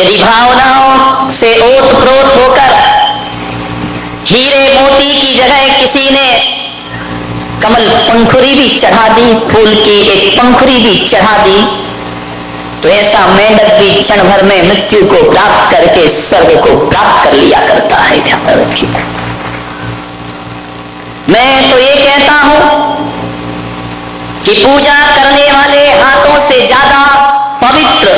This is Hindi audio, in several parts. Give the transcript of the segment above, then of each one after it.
यदि भावनाओं से ओत-प्रोत होकर हीरे मोती की जगह किसी ने कमल पंखुड़ी भी चढ़ा दी, फूल की एक पंखुड़ी भी चढ़ा दी, तो ऐसा मेंढक भी क्षण भर में मृत्यु को प्राप्त करके स्वर्ग को प्राप्त कर लिया करता है। ध्यान रखिए। मैं तो ये कहता हूं कि पूजा करने वाले हाथों से ज्यादा पवित्र,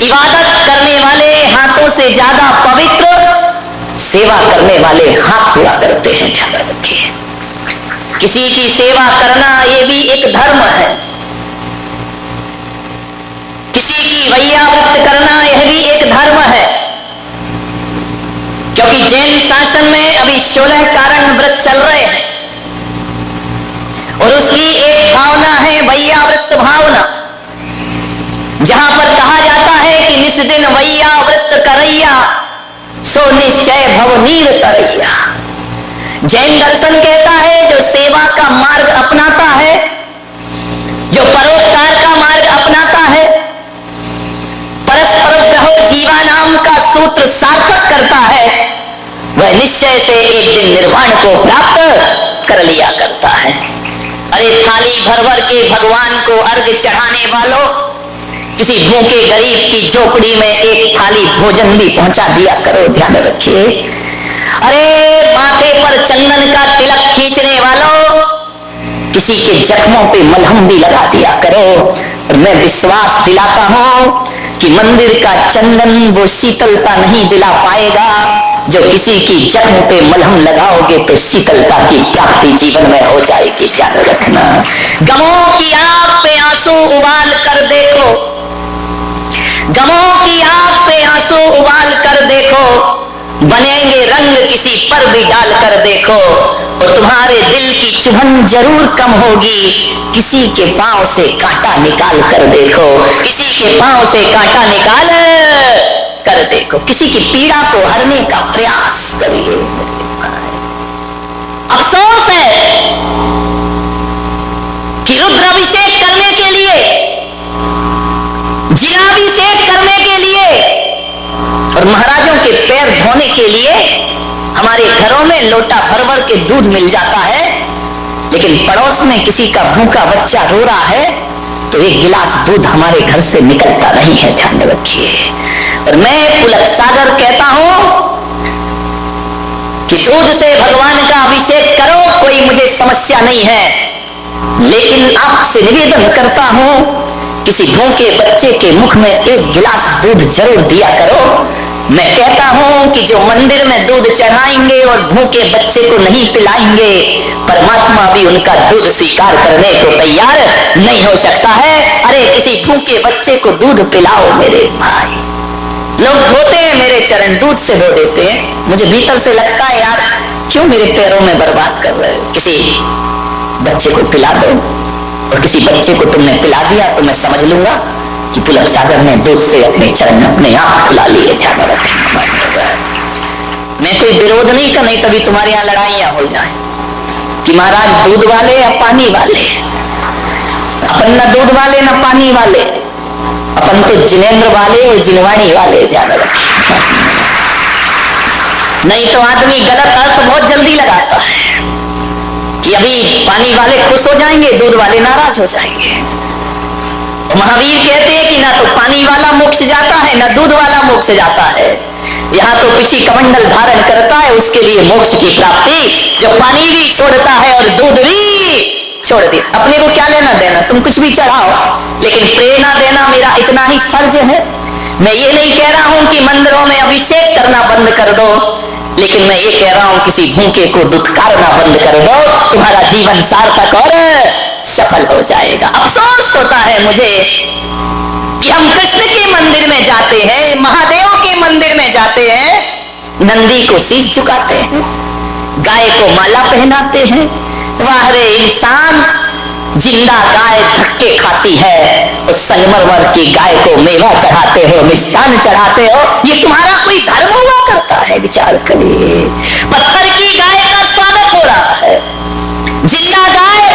इबादत करने वाले हाथों से ज्यादा पवित्र सेवा करने वाले हाथ हुआ करते हैं। ध्यान रखिए। किसी की सेवा करना ये भी एक धर्म है, किसी की वैयाव्रत करना यह भी एक धर्म है, क्योंकि जैन शासन में अभी 16 कारण व्रत चल रहे हैं और उसकी एक भावना है वैयाव्रत भावना, जहां पर कहा जाता है कि निस्दिन वैयाव्रत करैया सो निश्चय भवनीर तरैया। जैन दर्शन कहता है जो सेवा का मार्ग अपनाता है, जो परोपकार का मार्ग अपनाता है, परस्पर ग्रहो जीवानाम का सूत्र सार्थक करता है, वह निश्चय से एक दिन निर्वाण को प्राप्त कर लिया करता है। अरे थाली भर भर के भगवान को अर्घ चढ़ाने वालों, किसी भूखे गरीब की झोपड़ी में एक थाली भोजन भी पहुंचा दिया करो। ध्यान रखिए। अरे माथे पर चंदन का तिलक खींचने वालों, किसी के जख्मों पे मलहम भी लगा दिया करो। और मैं विश्वास दिलाता हूं कि मंदिर का चंदन वो शीतलता नहीं दिला पाएगा जो किसी की जख्म पे मलहम लगाओगे तो शीतलता की प्राप्ति जीवन में हो जाएगी। ध्यान रखना। गमों की आग पे आंसू उबाल कर देखो, गमों की आग पे आंसू उबाल कर देखो, बनेंगे रंग किसी पर भी डाल कर देखो, और तुम्हारे दिल की चुभन जरूर कम होगी। किसी के पांव से कांटा निकाल कर देखो, किसी के पांव से कांटा निकाल कर देखो, किसी की पीड़ा को हरने का प्रयास करिए। अफसोस है कि रुद्राभिषेक करने के लिए, जिलाभिषेक करने के लिए और महाराजों के पैर धोने के लिए हमारे घरों में लोटा भर भर के दूध मिल जाता है, लेकिन पड़ोस में किसी का भूखा बच्चा रो रहा है तो एक गिलास दूध हमारे घर से निकलता नहीं है। ध्यान रखिए। और मैं पुलक सागर कहता हूं कि दूध से भगवान का अभिषेक करो, कोई मुझे समस्या नहीं है, लेकिन आपसे निवेदन करता हूं किसी भूखे बच्चे के मुख में एक गिलास दूध जरूर दिया करो। मैं कहता हूं कि जो मंदिर में दूध चढ़ाएंगे और भूखे बच्चे को नहीं पिलाएंगे, परमात्मा भी उनका दूध स्वीकार करने को तैयार नहीं हो सकता है। अरे किसी भूखे बच्चे को दूध पिलाओ मेरे भाई। लोग धोते हैं मेरे चरण, दूध से धो देते हैं, मुझे भीतर से लगता है यार क्यों मेरे पैरों में बर्बाद कर रहे हो। किसी बच्चे को पिला दो, और किसी बच्चे को तुमने पिला दिया तो मैं समझ लूंगा कि पुलक सागर ने दूध से अपने चरण अपने आप खुला लिए। ध्यान रखना। मैं कोई विरोध नहीं कर, नहीं तभी तुम्हारे यहाँ लड़ाइयां हो जाए कि महाराज दूध वाले या पानी वाले। अपन न दूध वाले न पानी वाले, अपन तो जिनेंद्र वाले और जिनवाणी वाले। ध्यान रखना। नहीं तो आदमी गलत अर्थ बहुत जल्दी लगाता है कि अभी पानी वाले खुश हो जाएंगे, दूध वाले नाराज हो जाएंगे। महावीर कहते हैं कि ना तो पानी वाला मोक्ष जाता है ना दूध वाला मोक्ष जाता है। यहाँ तो पिछी कमंडल धारण करता है उसके लिए मोक्ष की प्राप्ति, जो पानी भी छोड़ता है और दूध भी छोड़ दे। अपने को क्या लेना देना, तुम कुछ भी चढ़ाओ, लेकिन प्रेरणा देना मेरा इतना ही फर्ज है। मैं ये नहीं कह रहा हूं कि मंदिरों में अभिषेक करना बंद कर दो, लेकिन मैं ये कह रहा हूं किसी भूखे को दुत्कारना बंद कर दो, तुम्हारा जीवन सार्थक और सफल हो जाएगा। अफसोस होता है मुझे कि हम कृष्ण के मंदिर में जाते हैं, महादेव के मंदिर में जाते हैं, नंदी को शीश झुकाते हैं, गाय को माला पहनाते हैं। वाह रे इंसान, जिंदा गाय धक्के खाती है, उस संगमरमर की गाय को मेवा चढ़ाते हो, मिष्ठान चढ़ाते हो, ये तुम्हारा कोई धर्म हुआ करता है? विचार करिए। पत्थर की गाय का स्वागत हो रहा है, जिंदा गाय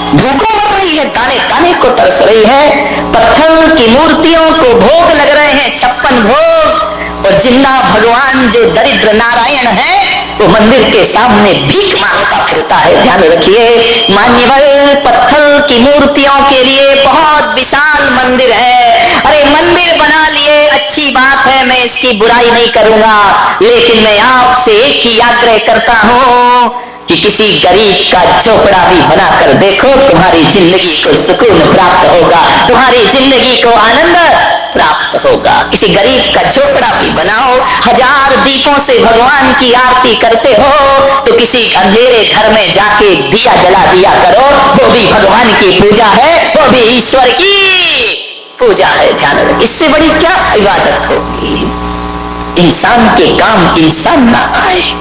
भूखों मर रही है, दाने दाने को तरस रही है, पत्थर की मूर्तियों को भोग लग रहे हैं, 56 और जिंदा भगवान जो दरिद्र नारायण है वो मंदिर के सामने भीख मांगता फिरता है। ध्यान रखिए, मान्यवर पत्थर की मूर्तियों के लिए बहुत विशाल मंदिर है। अरे मंदिर बना लिए, अच्छी बात है, मैं इसकी बुराई नहीं करूंगा, लेकिन मैं आपसे एक ही आग्रह करता हूं कि किसी गरीब का झोपड़ा भी बनाकर देखो, तुम्हारी जिंदगी को सुकून प्राप्त होगा, तुम्हारी जिंदगी को आनंद प्राप्त होगा। किसी गरीब का झोपड़ा भी बनाओ, 1000 दीपों से भगवान की आरती करते हो तो किसी अंधेरे घर में जाके दिया जला दिया करो, वो भी भगवान की पूजा है, वो भी ईश्वर की पूजा है। ध्यान रखो, इससे बड़ी क्या इबादत होगी। इंसान के काम इंसान ना आए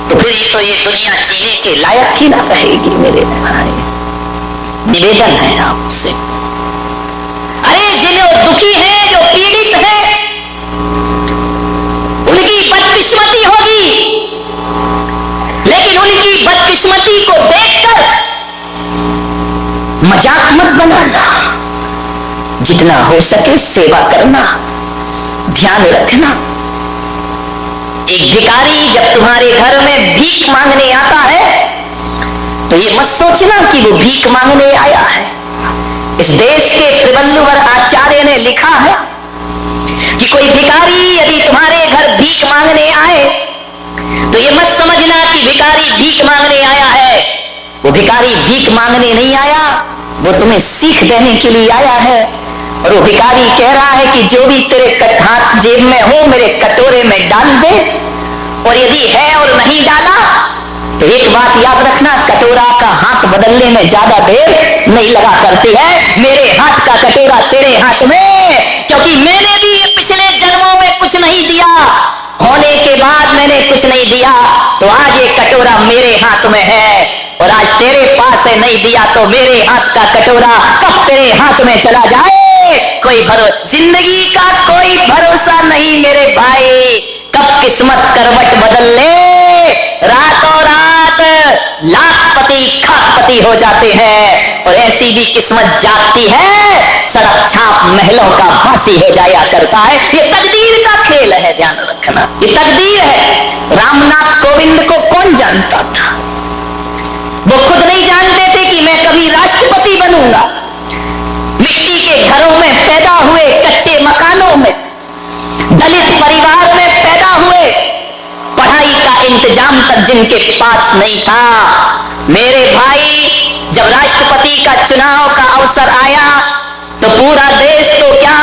तो फिर तो ये दुनिया जीने के लायक ही ना रहेगी। मेरे भाई, निवेदन है आपसे, अरे जो दुखी है, जो पीड़ित है, उनकी बदकिस्मती होगी, लेकिन उनकी बदकिस्मती को देखकर मजाक मत बनाना, जितना हो सके सेवा करना, ध्यान रखना। एक भिखारी जब तुम्हारे घर में भीख मांगने आता है तो ये मत सोचना कि वो भीख मांगने आया है। इस देश के त्रिवल्लुवर आचार्य ने लिखा है कि कोई भिखारी यदि तुम्हारे घर भीख मांगने आए तो ये मत समझना कि भिखारी भीख मांगने आया है। वो भिखारी भीख मांगने नहीं आया, वो तुम्हें सीख देने के लिए आया है। और वो भिखारी कह रहा है कि जो भी तेरे हाथ जेब में हो मेरे कटोरे में डाल दे, और यदि है और नहीं डाला तो एक बात याद रखना, कटोरा का हाथ बदलने में ज्यादा देर नहीं लगा करती है। मेरे हाथ का कटोरा तेरे हाथ में, क्योंकि मैंने भी पिछले जन्मों में कुछ नहीं दिया, होने के बाद मैंने कुछ नहीं दिया, तो आज ये कटोरा मेरे हाथ में है। और आज तेरे पास है, नहीं दिया तो मेरे हाथ का कटोरा कब तेरे हाथ में चला जाए कोई भरोसा, जिंदगी का कोई भरोसा नहीं मेरे भाई। कब किस्मत करवट बदल ले, रातों रात लाखपति खाकपति हो जाते हैं, और ऐसी भी किस्मत जागती है, सड़क छाप महलों का वासी हो जाया करता है। ये तकदीर का खेल है, ध्यान रखना, ये तकदीर है। रामनाथ कोविंद को कौन जानता था? वो खुद नहीं जानते थे कि मैं कभी राष्ट्रपति बनूंगा। मिट्टी के घरों में पैदा हुए, कच्चे मकानों में, दलित परिवार में पैदा हुए, पढ़ाई का इंतजाम तक जिनके पास नहीं था। मेरे भाई, जब राष्ट्रपति का चुनाव का अवसर आया तो पूरा देश तो क्या,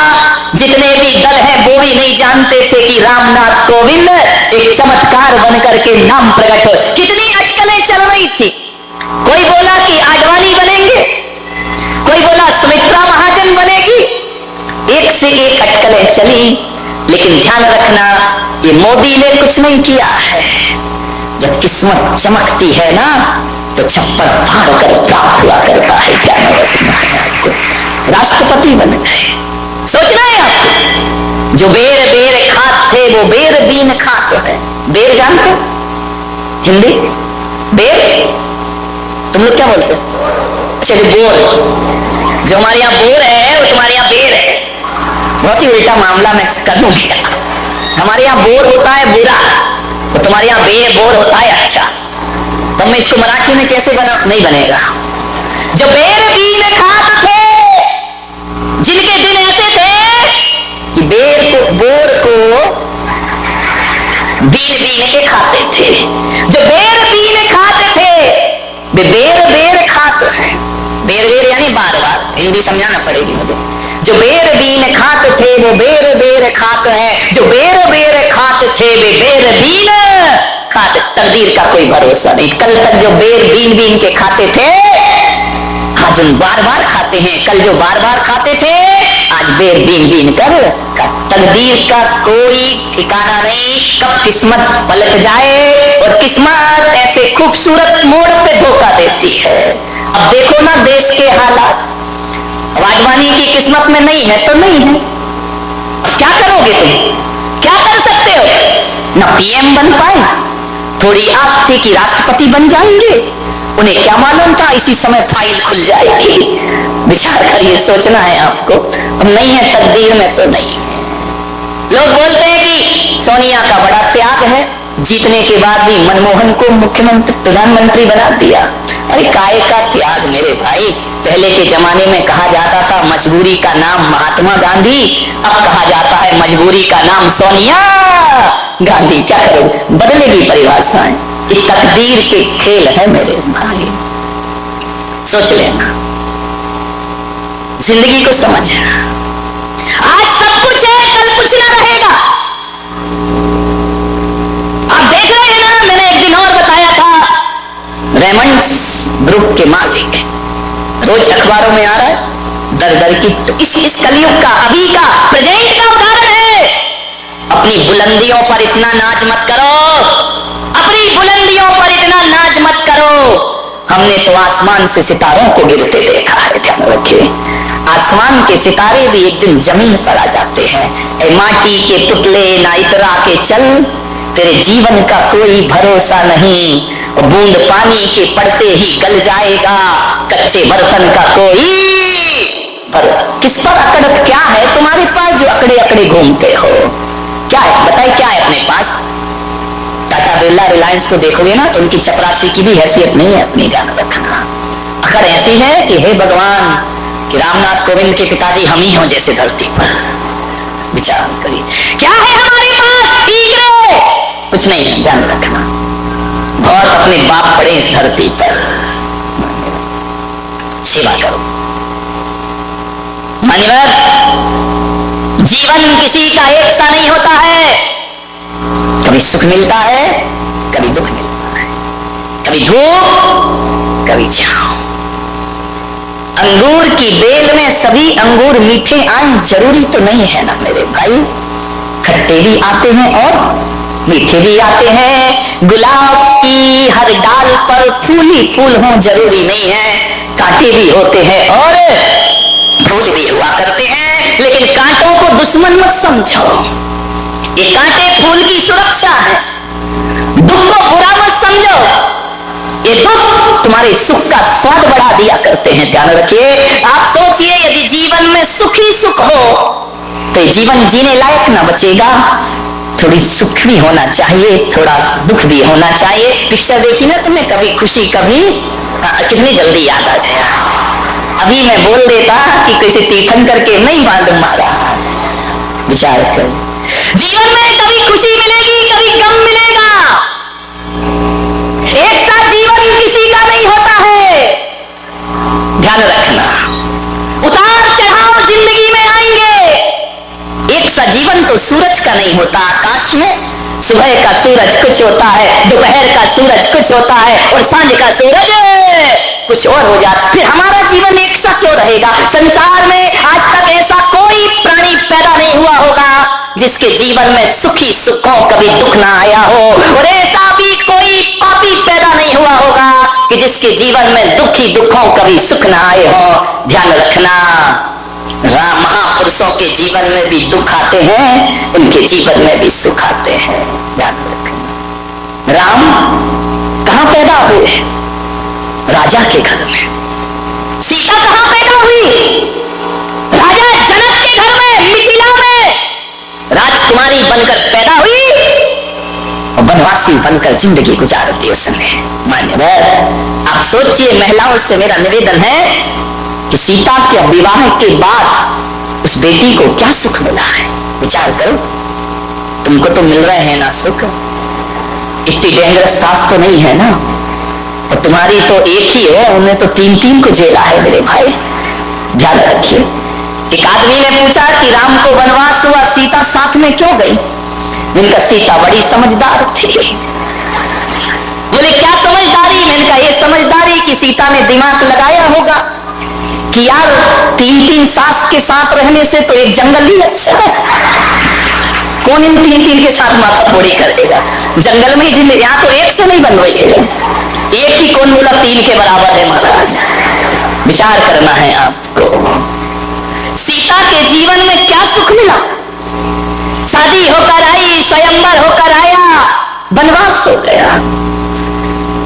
जितने भी दल हैं वो भी नहीं जानते थे कि रामनाथ कोविंद एक चमत्कार बनकर के नाम प्रकट हो। कितनी अटकलें चल रही थी। कोई बोला कि आडवाणी बनेंगे, कोई बोला सुमित्रा महाजन बनेगी, एक से एक अटकलें चली। लेकिन ध्यान रखना, ये मोदी ने कुछ नहीं किया है। जब किस्मत चमकती है ना तो छप्पर फाड़ कर प्राप्त हुआ करता है। क्या रखना है आपको, राष्ट्रपति बन गए। सोचना है आपको, जो बेर बेर खात थे वो बेर बीन खात है। बेर जानते हो हिंदी? बेर तुम लोग क्या बोलते हो? अच्छा, जो बोर, जो हमारे यहाँ बोर है वो तुम्हारे यहाँ बेर है। बहुत ही उल्टा मामला मैं कर दूंगी। हमारे यहाँ बोर होता है बुरा, तो तुम्हारे यहाँ बोर होता है अच्छा। तो मैं इसको मराठी में कैसे बना, नहीं बनेगा। जो बेर बीन खात थे, जिनके दिन ऐसे थे कि बोर को बीन बीन के खाते थे। जो बेर बीन खाते थे वे बेर खात है। बेर यानी बार बार, हिंदी समझाना पड़ेगी मुझे। जो बेर बीन खात थे वो बेर खात है, जो बेर खात थे वे बेर बीन खाते। तकदीर का कोई भरोसा नहीं। कल तक जो बेर बीन के खाते थे आज हम बार बार खाते हैं, कल जो बार बार खाते थे आज बेर बीन कर। तकदीर का कोई ठिकाना नहीं, कब किस्मत पलट जाए। और किस्मत ऐसे खूबसूरत मोड़ पे धोखा देती है। अब देखो ना देश के हालात, आडवाणी की किस्मत में नहीं है तो नहीं है। अब क्या करोगे तुम, क्या कर सकते हो? ना पीएम बन पाए, थोड़ी आस थी कि राष्ट्रपति बन जाएंगे, उन्हें क्या मालूम था इसी समय फाइल खुल जाएगी। विचार करिए, सोचना है आपको। अब नहीं है तकदीर में तो नहीं है। लोग बोलते हैं कि 100 सोनिया का बड़ा त्याग है, जीतने के बाद भी मनमोहन को मुख्यमंत्री प्रधानमंत्री बना दिया। अरे काय का त्याग मेरे भाई। पहले के जमाने में कहा जाता था मजबूरी का नाम महात्मा गांधी, अब कहा जाता है मजबूरी का नाम सोनिया गांधी। क्या करो, बदलेगी परिभाषाएं, ये तकदीर के खेल है मेरे भाई। सोच लेना, जिंदगी को समझना। आज सब कुछ है, कल कुछ ना रहेगा। आप देख रहे हैं ना, मैंने एक दिन और बताया था, रेमंड्स ग्रुप के मालिक रोज अखबारों में आ रहा है दर दर की। तो इस कलयुग का, अभी का, प्रेजेंट का उदाहरण है। अपनी बुलंदियों पर इतना नाच मत करो, अपनी बुलंदियों पर इतना नाच मत करो। हमने तो आसमान से सितारों को गिरते देखा है, ध्यान रखिए। आसमान के सितारे भी एक दिन जमीन पर आ जाते हैं। ए माटी के पुतले ना इतरा के चल, तेरे जीवन का कोई भरोसा नहीं। बूंद पानी के पड़ते ही गल जाएगा, कच्चे बर्तन का कोई किस पर अकड़ क्या है तुम्हारे पास जो अकड़े अकड़े घूमते हो? क्या है बताइए, क्या है अपने पास? टाटा बिरला रिलायंस को देखोगे ना तो उनकी चपरासी की भी हैसियत नहीं है, अपनी ध्यान रखना। अकड़ ऐसी है कि हे भगवान, कि रामनाथ कोविंद के पिताजी हम ही हों जैसे धरती पर। विचार करिए, क्या है हमारे पास? पीक रहे कुछ नहीं है, ध्यान रखना। बहुत अपने बाप पड़े इस धरती पर, सेवा करो। मान्यवर, जीवन किसी का एक सा नहीं होता है। कभी सुख मिलता है, कभी दुख मिलता है, कभी धूप, कभी छांव। अंगूर की बेल में सभी अंगूर मीठे आए जरूरी तो नहीं है ना मेरे भाई। खट्टे भी आते हैं और मीठे भी आते हैं। गुलाब की हर डाल पर फूल ही फूल हो जरूरी नहीं है। कांटे भी होते हैं और फूल भी हुआ करते हैं। लेकिन कांटों को दुश्मन मत समझो, ये कांटे फूल की सुरक्षा है। दुख को बुरा मत समझो, ये दुख तुम्हारे सुख का स्वाद बढ़ा दिया करते हैं, ध्यान रखिए। आप सोचिए, यदि जीवन में सुख ही सुख हो तो जीवन जीने लायक ना बचेगा। थोड़ी सुख भी होना चाहिए, थोड़ा दुख भी होना चाहिए। पिक्चर देखी ना तुमने, कभी खुशी कभी, कितनी जल्दी याद आ गया। अभी मैं बोल देता कि किसी तीर्थंकर के नहीं मालूम मारा। विचार कर, जीवन में कभी खुशी मिलेगी, कभी गम मिलेगा। एक साथ जीवन किसी का नहीं होता है, ध्यान रखना। उतार चढ़ाव जिंदगी में आएंगे। एक सा जीवन तो सूरज का नहीं होता। आकाश में सुबह का सूरज कुछ होता है, दोपहर का सूरज कुछ होता है और सांझ का सूरज कुछ और हो जाता। फिर हमारा जीवन एक सा क्यों रहेगा? संसार में आज तक ऐसा कोई प्राणी पैदा नहीं हुआ होगा जिसके जीवन में सुखी सुख हो, कभी दुख ना आया हो। और ऐसा भी कोई पापी पैदा नहीं हुआ होगा कि जिसके जीवन में दुखी दुखों कभी सुख ना आए हो। ध्यान रखना, राम महापुरुषों के जीवन में भी दुख आते हैं, उनके जीवन में भी सुख आते हैं, ध्यान रखना। राम कहां पैदा हुए? राजा के घर में। सीता कहां पैदा हुई? राजा जनक के घर में, मिथिला में राजकुमारी बनकर पैदा हुई और वनवासी बनकर जिंदगी गुजारती उसने। मान्यवर, आप सोचिए, महिलाओं से मेरा निवेदन है कि सीता के विवाह के बाद उस बेटी को क्या सुख मिला है। विचार करो, तुमको तो मिल रहे हैं ना सुख, इतनी डेंजरस सास तो नहीं है ना, और तुम्हारी तो एक ही है, उन्हें तो तीन तीन को झेला है मेरे भाई, ध्यान रखिए। एक आदमी ने पूछा कि राम को वनवास हुआ, सीता साथ में क्यों गई? उनका सीता बड़ी समझदार थी। बोले क्या समझदारी? मैंने कहा ये समझदारी कि सीता ने दिमाग लगाया होगा कि यार तीन तीन सास के साथ रहने से तो एक जंगल ही अच्छा है। कौन इन तीन तीन के साथ माथा फोड़ी करेगा? जंगल में जिंदगी, यहाँ तो एक से नहीं बन रही है, एक ही कौन बोला तीन के बराबर है महाराज। विचार करना है आपको। सीता के जीवन में क्या सुख मिला? शादी होकर आई, स्वयंवर होकर आया, वनवास हो गया,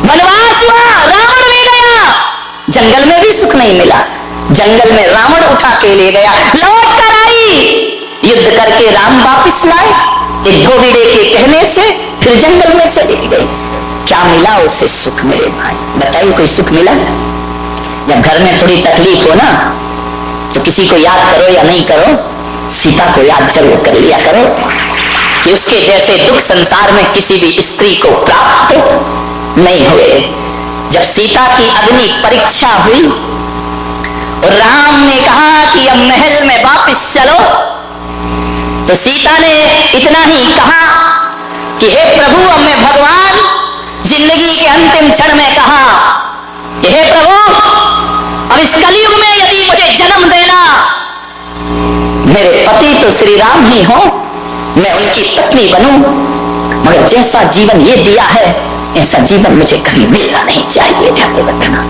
वनवास हुआ, रावण ले गया। जंगल में भी सुख नहीं मिला, जंगल में रावण उठा के ले गया। लौट कर आई, युद्ध करके राम वापिस लाए, एक धोबिड़े के कहने से फिर जंगल में चली गई। क्या मिला उसे सुख मेरे भाई? बताइए कोई सुख मिला? जब घर में थोड़ी तकलीफ हो ना तो किसी को याद करो या नहीं करो, सीता को याद जरूर कर लिया करो कि उसके जैसे दुख संसार में किसी भी स्त्री को प्राप्त नहीं हुए। जब सीता की अग्नि परीक्षा हुई और राम ने कहा कि अब महल में वापस चलो, तो सीता ने इतना ही कहा कि हे प्रभु, अब मैं भगवान जिंदगी के अंतिम क्षण में कहा कि हे प्रभु, अब इस कलयुग में यदि मुझे जन्म देना, मेरे पति तो श्री राम ही हो, मैं उनकी पत्नी बनूं, मगर जैसा जीवन ये दिया है ऐसा जीवन मुझे कभी मिलना नहीं चाहिए। ध्यान रखना।